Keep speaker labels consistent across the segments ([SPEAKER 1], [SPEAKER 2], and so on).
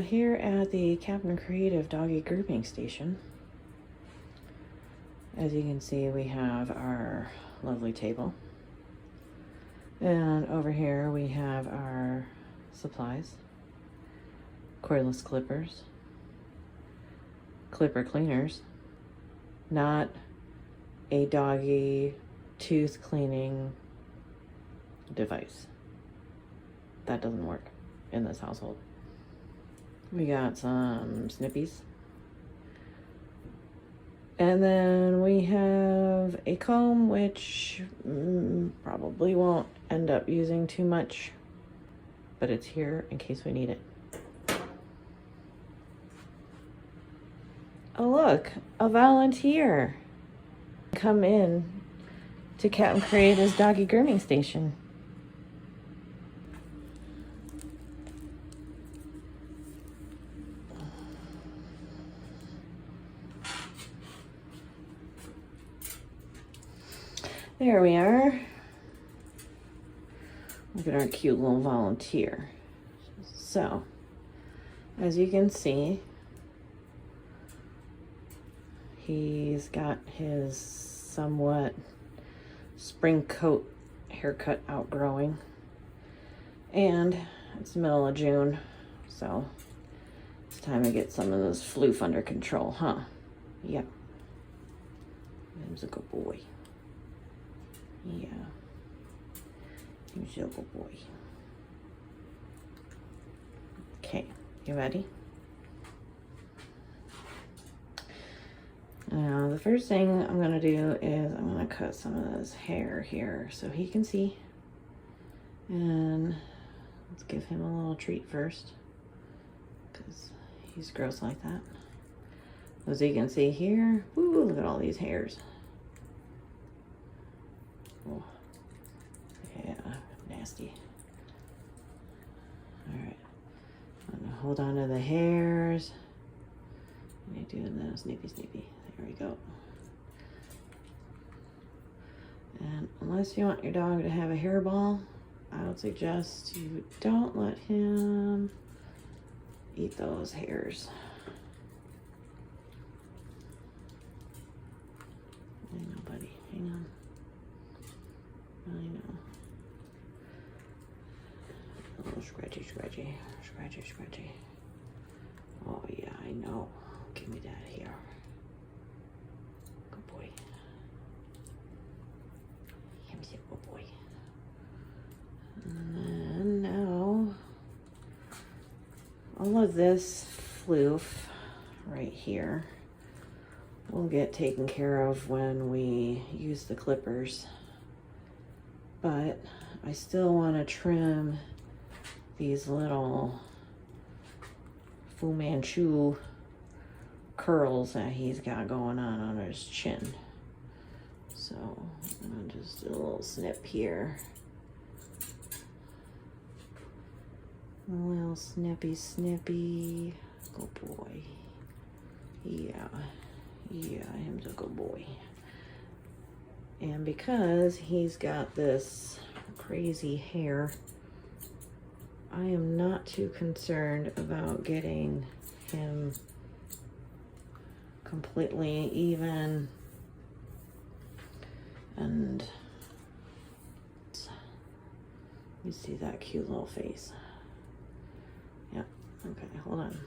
[SPEAKER 1] here at the Captain Creative Doggy Grooming Station, as you can see, we have our lovely table. And over here we have our supplies, cordless clippers, clipper cleaners, not a doggy tooth cleaning device. That doesn't work in this household. We got some snippies. And then we have a comb, which probably won't end up using too much, but it's here in case we need it. Oh look, a volunteer. Come in to Captain Creative's Doggy Grooming Station. There we are. Look at our cute little volunteer. So, as you can see, he's got his somewhat spring coat haircut outgrowing. And it's the middle of June, so it's time to get some of this floof under control, huh? Yep. He's a good boy. Yeah. He's a good boy. Okay, you ready? Now, the first thing I'm gonna do is I'm gonna cut some of this hair here so he can see. And let's give him a little treat first, because he's gross like that. As you can see here, woo, look at all these hairs. Oh, yeah, nasty. All right, I'm gonna hold on to the hairs. Let me do the snippy. There we go. And unless you want your dog to have a hairball, I would suggest you don't let him eat those hairs. Hang on, buddy. Hang on. I know. A little scratchy. Oh yeah, I know. Give me that here. Good boy. He's a good boy. And now, all of this floof right here will get taken care of when we use the clippers. But I still want to trim these little Fu Manchu curls that he's got going on his chin. So I'm gonna just do a little snip here. A little snippy. Good boy. Yeah, him's a good boy. And because he's got this crazy hair, I am not too concerned about getting him completely even. And you see that cute little face. Yeah, okay, hold on.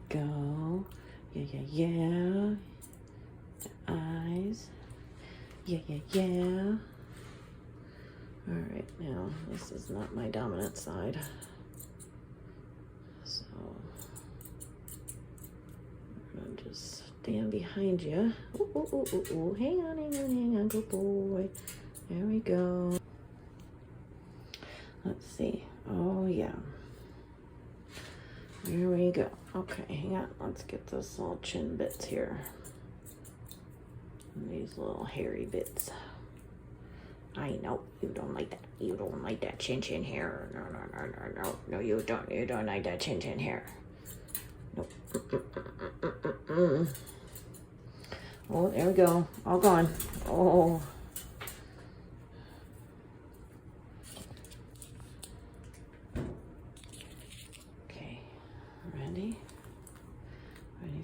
[SPEAKER 1] Go. Yeah. The eyes. Yeah. All right, now this is not my dominant side. So I'm gonna just stand behind you. Ooh. Hang on, good boy. There we go. Let's see. Oh yeah. There we go. Okay, hang on. Let's get those little chin bits here. And these little hairy bits. I know you don't like that. You don't like that chin hair. No, you don't. You don't like that chin hair. Nope. Oh, there we go. All gone. Oh.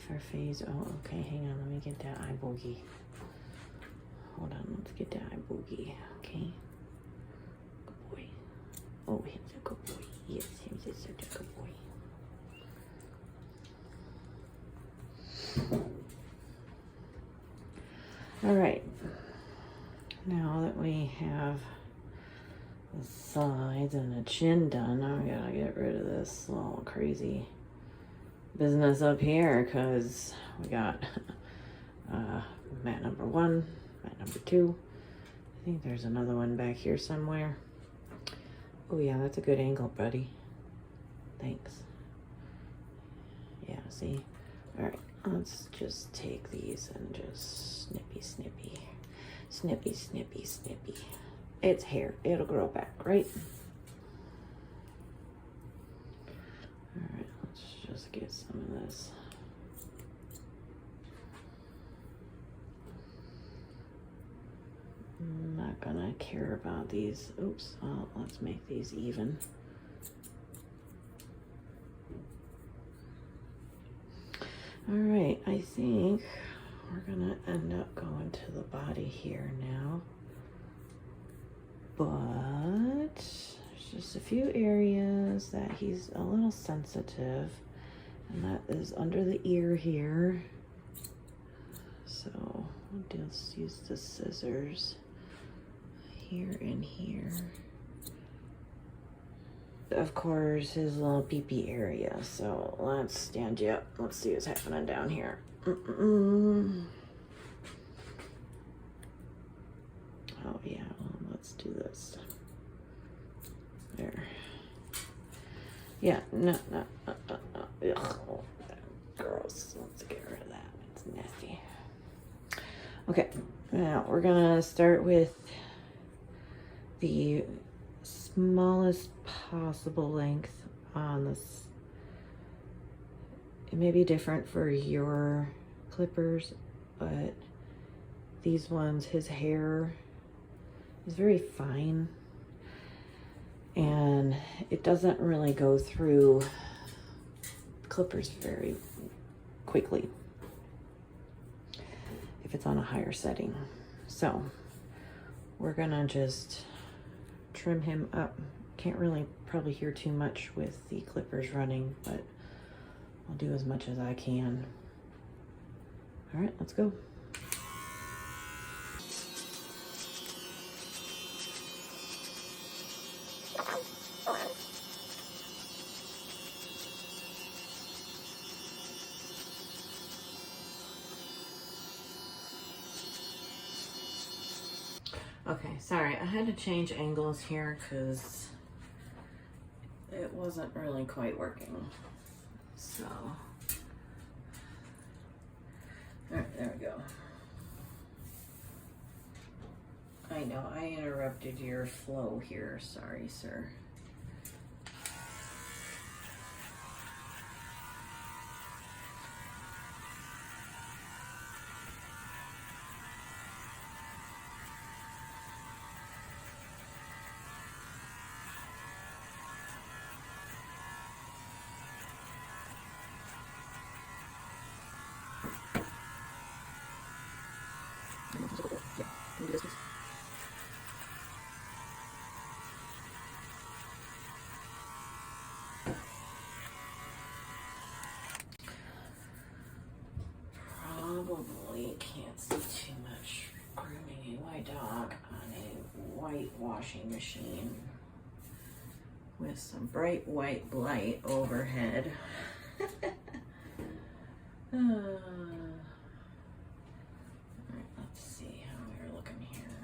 [SPEAKER 1] for phase. Oh, okay, hang on, let me get that eye bogey. Hold on, let's get that eye bogey, okay? Good boy. Oh, he's a good boy. Yes, he's such a good boy. All right, now that we have the sides and the chin done, now we gotta get rid of this little crazy business up here, because we got mat number 1, mat number 2. I think there's another one back here somewhere. Oh yeah, that's a good angle, buddy. Thanks. Yeah, see? All right, let's just take these and just snippy, snippy. Snippy, snippy, snippy. It's hair, it'll grow back, right? All right, let's just get some of this. I'm not gonna care about these. Oops, let's make these even. All right, I think we're gonna end up going to the body here now. But there's just a few areas that he's a little sensitive, and that is under the ear here. So we'll just use the scissors here and here. Of course, his little pee-pee area. So let's stand you up. Let's see what's happening down here. Oh yeah, well, let's do this. There. Yeah, no. Ugh, gross. Let's get rid of that. It's nasty. Okay, now we're gonna start with the smallest possible length on this. It may be different for your clippers, but these ones, his hair is very fine and it doesn't really go through clippers very quickly if it's on a higher setting. So we're gonna just trim him up. Can't really probably hear too much with the clippers running, but I'll do as much as I can. All right, let's go. Okay, sorry, I had to change angles here because it wasn't really quite working. So, all right, there we go. I know, I interrupted your flow here. Sorry, sir. Yeah, can you do this, please? Probably can't see too much grooming a white dog on a white washing machine with some bright white light overhead. Alright, let's see how we're looking here.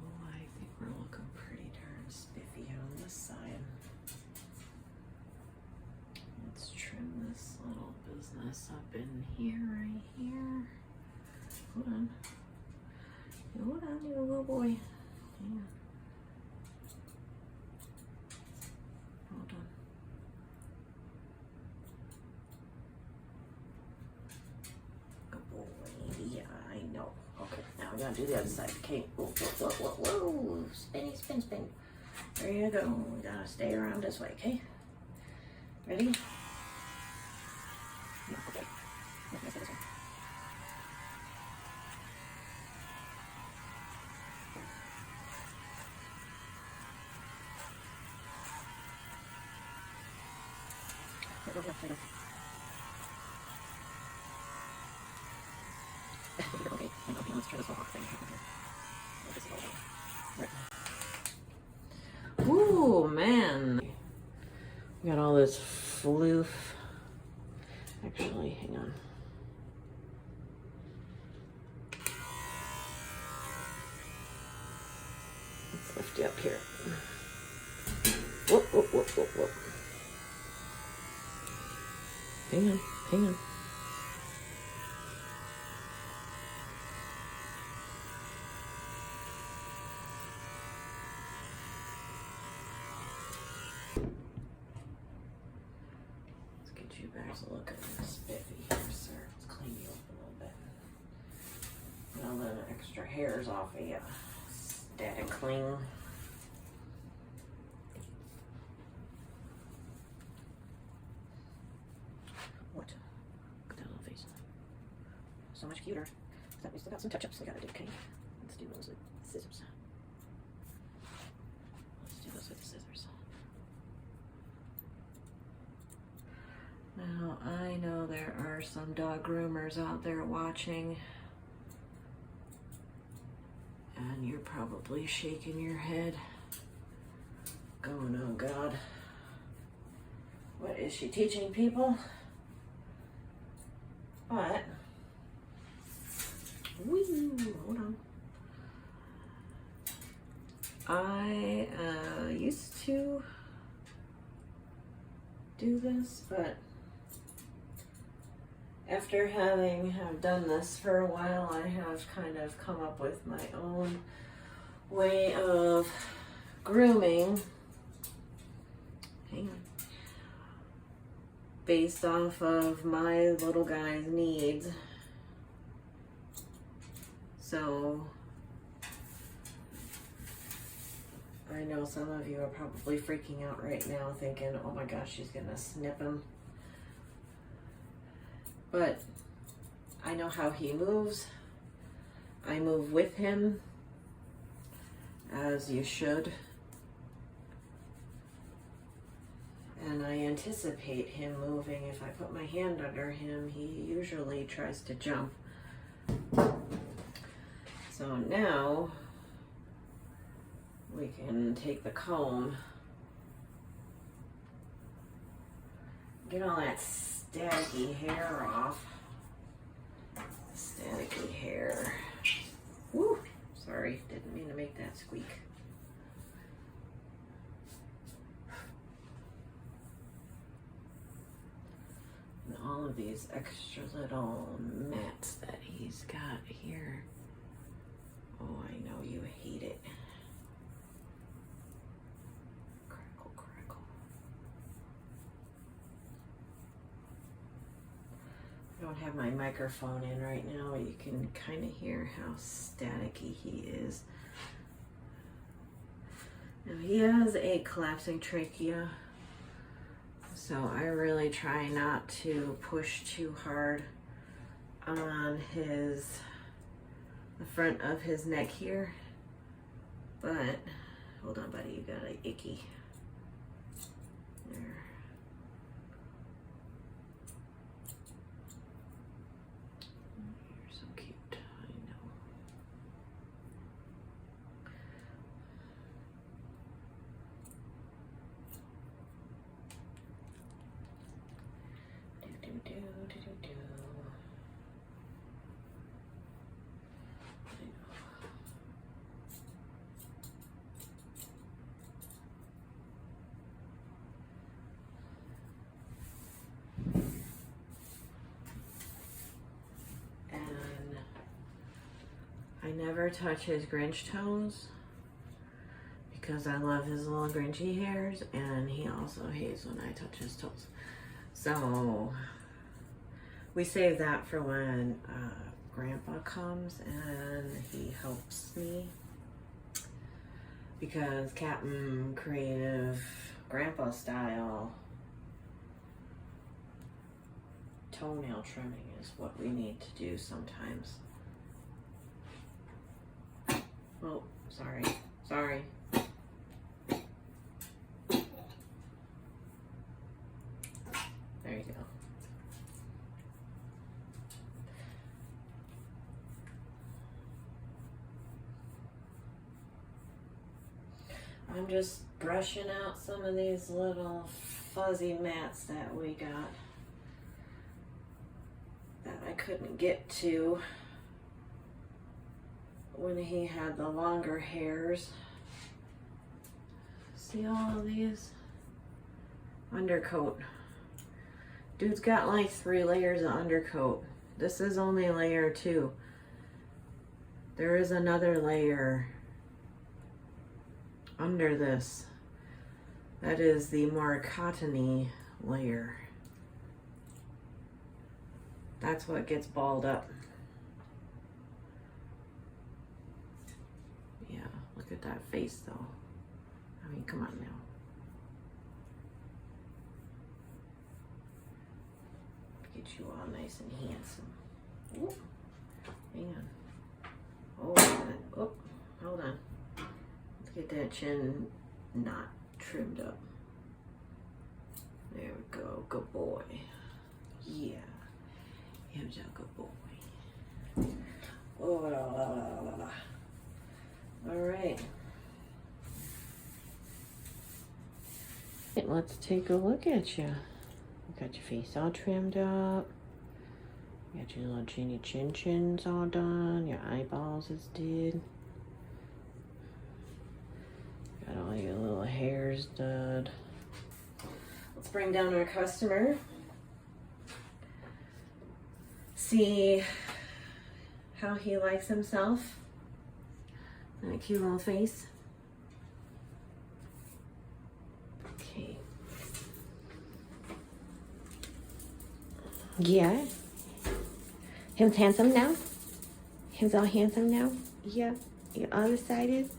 [SPEAKER 1] Oh, I think we're looking pretty darn spiffy on this side. Let's trim this little business up in here, right here. Hold on. Hold on, you little boy. Hang on. Hold on. Good boy. Yeah, I know. Okay, now we gotta do the other side. Okay. Whoa, whoa, whoa, whoa, whoa. Spinny, spin, spin. There you go. We gotta stay around this way, okay? Ready? No, okay. Let's do this one. Go. Okay, let's try this whole thing. Right. Ooh, man. We got all this floof. Actually, hang on. Let's lift you up here. Whoop, whoop, whoop, whoop, whoop. Hang on, hang on. Let's get you back to look at this spiffy here, sir. Let's clean you up a little bit. Get all the extra hairs off of you. Static clean. What? Look at that little face. So much cuter. That we still got some touch-ups we gotta do, okay? Let's do those with scissors. Let's do those with the scissors. Now, I know there are some dog groomers out there watching, and you're probably shaking your head, going, oh God, what is she teaching people? But, woo, hold on. I used to do this, but after having done this for a while, I have kind of come up with my own way of grooming. Hang on. Based off of my little guy's needs. So I know some of you are probably freaking out right now thinking, oh my gosh, she's gonna snip him. But I know how he moves. I move with him, as you should. And I anticipate him moving. If I put my hand under him, he usually tries to jump. So now we can take the comb, get all that staticky hair off. Staticky hair. Woo! Sorry, didn't mean to make that squeak. And all of these extra little mats that he's got here. Oh, I know you hate it. Crackle, crackle. I don't have my microphone in right now, but you can kind of hear how staticky he is. Now he has a collapsing trachea, so I really try not to push too hard on the front of his neck here. But hold on, buddy, you got an icky. There. You're so cute, I know. Do. I never touch his Grinch toes because I love his little Grinchy hairs, and he also hates when I touch his toes. So we save that for when Grandpa comes and he helps me, because Captain Creative Grandpa style toenail trimming is what we need to do sometimes. Oh, sorry. Sorry. There you go. I'm just brushing out some of these little fuzzy mats that we got that I couldn't get to when he had the longer hairs. See all of these? Undercoat. Dude's got like 3 layers of undercoat. This is only layer 2. There is another layer under this. That is the more cottony layer. That's what gets balled up. Yeah, look at that face though. I mean, come on now. Get you all nice and handsome. Ooh, hang on. Oh, hold on. Let's get that chin not trimmed up. There we go. Good boy. Yeah. Here's a good boy. Oh, la, la, la, la, la. All right. Let's take a look at you. Got your face all trimmed up. Got your little chins all done. Your eyeballs is did. Got all your little hairs done. Let's bring down our customer. See how he likes himself. That cute little face. Okay. Yeah. Him's handsome now? Him's all handsome now? Yeah. You're all excited?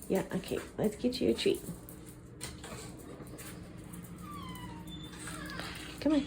[SPEAKER 1] Yeah, okay. Let's get you a treat. Come on.